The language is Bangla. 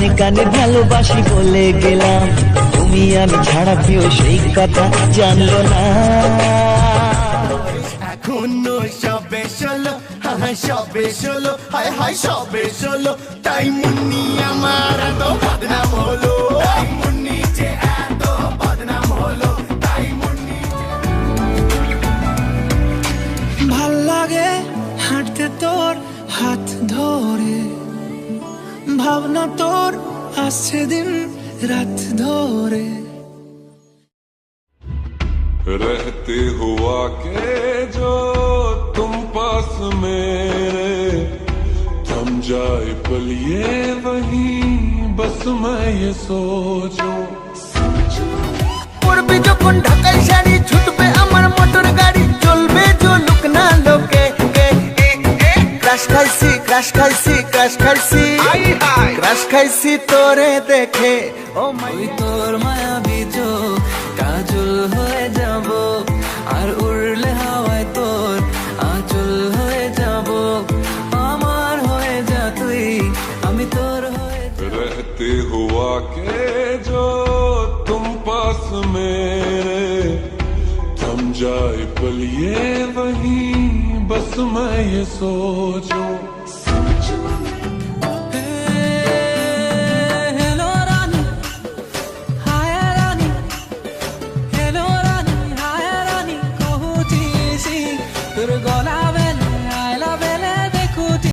কানে কানে ভালোবাসি বলে গেলাম, তুমি আমি ছাড়া কেউ সেই কথা জানলো না। এখনো সবে ষোলো, হ্যাঁ সবে ষোলো, হায় হায় সবে ষোলো, তাই মুন্নি আমার এত বদনাম হলো, তাই মুন্নি যে এত বদনাম হলো, তাই মুন্নি। ভাল লাগে হাঁটতে তোর হাত ধরে, ভাবনা তোর আসছে দিন রাত ধরে। रहते हुआ के जो तुम पास मेरे, थम जाए पल ये वहीं बस मैं ये सोचूं। পড়বি যখন ঢাকাই শাড়ি, ছুটবে আমার মোটর গাড়ি, চলবে চলুক না লোকে। ক্রাশ খাইছি ক্রাশ খাইছি ক্রাশ খাইছি ক্রাশ খাইছি তোরে দেখে, ও মাই তোর মায়াবী চোখ কাজল হয়ে যাব, আর উড়লে হাওয়ায় তোর আঁচল হয়ে যাব। আমার হয়ে যা তুই, আমি তোর হয়ে। रहते हुआ के जो तुम पास मेरे, थम जाए पल ये वहीं बस मैं ये सोचूं।